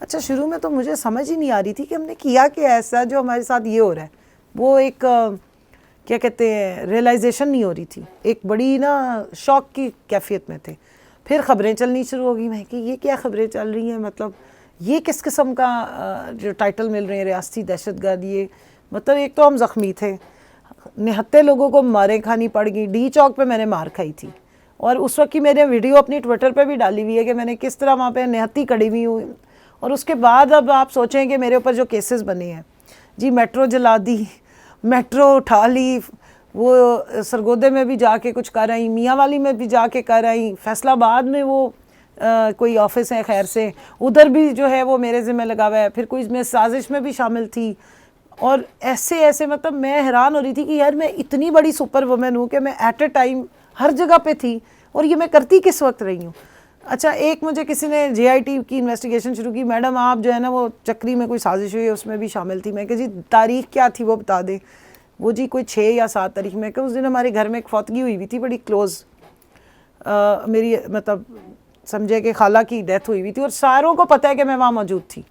अच्छा, शुरू में तो मुझे समझ ही नहीं आ रही थी कि हमने किया क्या ऐसा जो हमारे साथ ये हो रहा है। वो एक क्या कहते हैं, रियलाइजेशन नहीं हो रही थी, एक बड़ी ना शौक की कैफियत में थे। फिर ख़बरें चलनी शुरू हो गई, मैं कि ये क्या ख़बरें चल रही हैं, मतलब ये किस किस्म का जो टाइटल मिल रहे हैं, रियासती दहशतगर्द। ये मतलब एक तो हम ज़ख्मी थे, निहत्ते लोगों को मारें खानी पड़ गई। डी चौक पे मैंने मार खाई थी, और उस वक्त की मैंने वीडियो अपनी ट्विटर पे भी डाली हुई है कि मैंने किस तरह वहाँ पे निहत्ती कड़ी हुई हूँ। और उसके बाद अब आप सोचें कि मेरे ऊपर जो केसेस बने हैं जी, मेट्रो जला दी, मेट्रो उठा ली, वो सरगोदे में भी जाके कुछ कर आई, मियाँ वाली में भी जाके कर आई, फैसलाबाद में वो कोई ऑफिस है खैर से, उधर भी जो है वो मेरे ज़िम्मे लगा हुआ है। फिर कोई मैं साजिश में भी शामिल थी, और ऐसे ऐसे मतलब मैं हैरान हो रही थी कि यार मैं इतनी बड़ी सुपर वुमेन हूँ कि मैं एट ए टाइम हर जगह पे थी, और ये मैं करती किस वक्त रही हूँ। अच्छा, एक मुझे किसी ने JIT की इन्वेस्टिगेशन शुरू की, मैडम आप जो है ना वो चक्री में कोई साजिश हुई है उसमें भी शामिल थी। मैं कहा जी तारीख क्या थी वो बता दें। वो जी कोई 6 या 7 तारीख में, उस दिन हमारे घर में एक फौतगी हुई थी बड़ी क्लोज़, मेरी मतलब समझे कि खाला की डेथ हुई थी, और सारों को पता है कि मैं वहाँ मौजूद थी।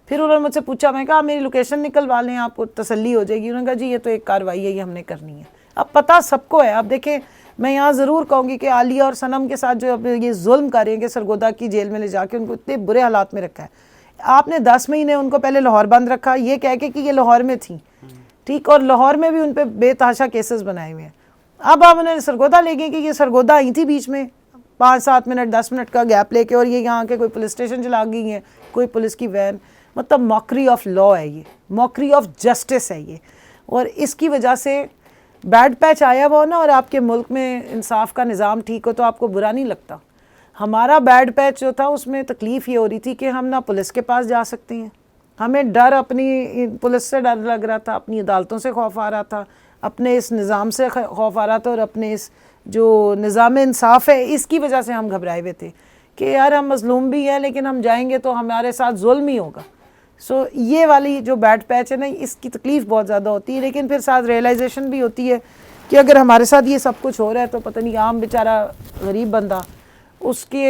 फिर उन्होंने मुझसे पूछा, मैं कहा मेरी लोकेशन निकलवा लें आपको तसल्ली हो जाएगी। उन्होंने कहा जी ये तो एक कार्रवाई है, ये हमने करनी है। अब पता सबको है। अब देखें, मैं यहाँ ज़रूर कहूँगी कि आलिया और सनम के साथ जो अब ये जुल्म कर रहे हैं कि सरगोदा की जेल में ले जाके उनको इतने बुरे हालात में रखा है। आपने 10 महीने उनको पहले लाहौर बंद रखा, ये कह के कि ये लाहौर में थी, ठीक, और लाहौर में भी उन पर बेतहाशा केसेस बनाए हुए हैं। अब आप उन्हें सरगोदा ले गए कि ये सरगोदा आई थी बीच में 5-7 मिनट 10 मिनट का गैप लेके, और ये यहाँ के कोई पुलिस स्टेशन चला गई है, कोई पुलिस की वैन। मतलब मॉकरी ऑफ लॉ है ये, मॉकरी ऑफ जस्टिस है ये। और इसकी वजह से बैड पैच आया वो ना, और आपके मुल्क में इंसाफ का निज़ाम ठीक हो तो आपको बुरा नहीं लगता। हमारा बैड पैच जो था उसमें तकलीफ़ ये हो रही थी कि हम ना पुलिस के पास जा सकते हैं, हमें डर, अपनी पुलिस से डर लग रहा था, अपनी अदालतों से खौफ आ रहा था, अपने इस निज़ाम से खौफ आ रहा था, और अपने इस जो निज़ाम इंसाफ है इसकी वजह से हम घबराए हुए थे कि यार हम मज़लूम भी हैं लेकिन हम जाएंगे तो हमारे साथ जुल्म ही होगा। सो ये वाली जो बैड पैच है ना, इसकी तकलीफ़ बहुत ज़्यादा होती है, लेकिन फिर साथ रियलाइजेशन भी होती है कि अगर हमारे साथ ये सब कुछ हो रहा है तो पता नहीं आम बेचारा गरीब बंदा, उसके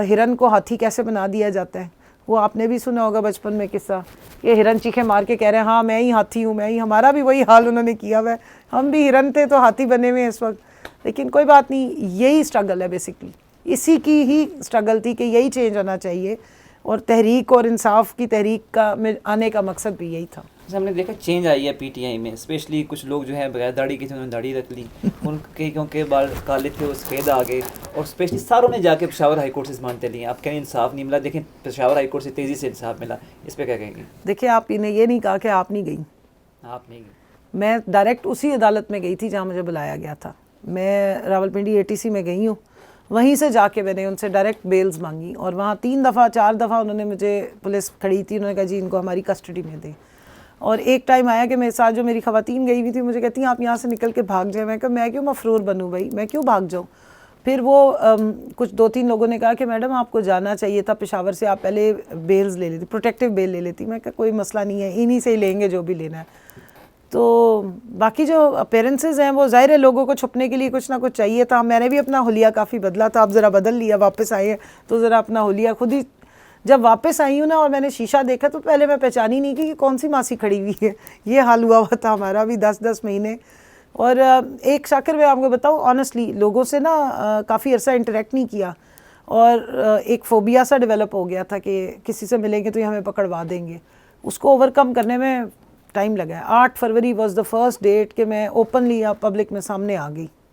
हिरन को हाथी कैसे बना दिया जाता है। वो आपने भी सुना होगा बचपन में किस्सा, ये हिरन चीखे मार के कह रहे हैं हाँ मैं ही हाथी हूँ, मैं ही, हमारा भी वही हाल उन्होंने किया हुआ है, हम भी हिरन थे तो हाथी बने हुए हैं इस वक्त। लेकिन कोई बात नहीं, यही स्ट्रगल है बेसिकली, इसी की ही स्ट्रगल थी कि यही चेंज होना चाहिए, और तहरीक और इंसाफ की तहरीक का में आने का मकसद भी यही था। हमने देखा चेंज आई है PTI में, स्पेशली कुछ लोग जो है बगैर दाढ़ी के थे उन्होंने दाढ़ी रख ली, उनके क्योंकि बाल काले थे वो सफ़ेद आ गए, और स्पेशली सारों ने जाके पेशावर हाई कोर्ट से मानते लिए। आप कहें इंसाफ नहीं मिला, देखें पेशावर हाई कोर्ट से तेज़ी से इंसाफ मिला, इस पर क्या कहेंगे? देखिए, आप इन्हें ये नहीं कहा कि आप नहीं गई, आप नहीं गई, मैं डायरेक्ट उसी अदालत में गई थी जहाँ मुझे बुलाया गया था। मैं रावलपिंडी ATC में गई हूँ, वहीं से जाके मैंने उनसे डायरेक्ट बेल्स मांगी, और वहाँ 3 दफ़ा 4 दफ़ा उन्होंने मुझे, पुलिस खड़ी थी, उन्होंने कहा जी इनको हमारी कस्टडी में दें। और एक टाइम आया कि मेरे साथ जो मेरी ख़वातीन गई हुई थी मुझे कहती हैं आप यहाँ से निकल के भाग जाए। मैं कहा मैं क्यों मफरूर बनूँ भाई, मैं क्यों भाग जाऊँ। फिर वो कुछ 2-3 लोगों ने कहा कि मैडम आपको जाना चाहिए था पेशावर से, आप पहले बेल्स ले लेती, प्रोटेक्टिव बेल ले लेती। मैं कहा कोई मसला नहीं है, इन्हीं से ही लेंगे जो भी लेना है। तो बाकी जो अपेरेंसेस हैं वो ज़ाहिर है लोगों को छुपने के लिए कुछ ना कुछ चाहिए था। मैंने भी अपना हुलिया काफ़ी बदला था, अब ज़रा बदल लिया, वापस आए हैं तो ज़रा अपना हुलिया खुद ही, जब वापस आई हूँ ना और मैंने शीशा देखा तो पहले मैं पहचानी नहीं कि कौन सी मासी खड़ी हुई है। ये हाल हुआ हुआ था हमारा भी 10-10 महीने। और एक शाकिर मैं आपको बताऊँ ऑनेस्टली, लोगों से ना काफ़ी अरसा इंटरेक्ट नहीं किया, और एक फोबिया सा डेवलप हो गया था कि किसी से मिलेंगे तो ये हमें पकड़वा देंगे। उसको ओवरकम करने में टाइम लगा है। 8 फरवरी वॉज द फर्स्ट डेट कि मैं ओपनली पब्लिक में सामने आ गई।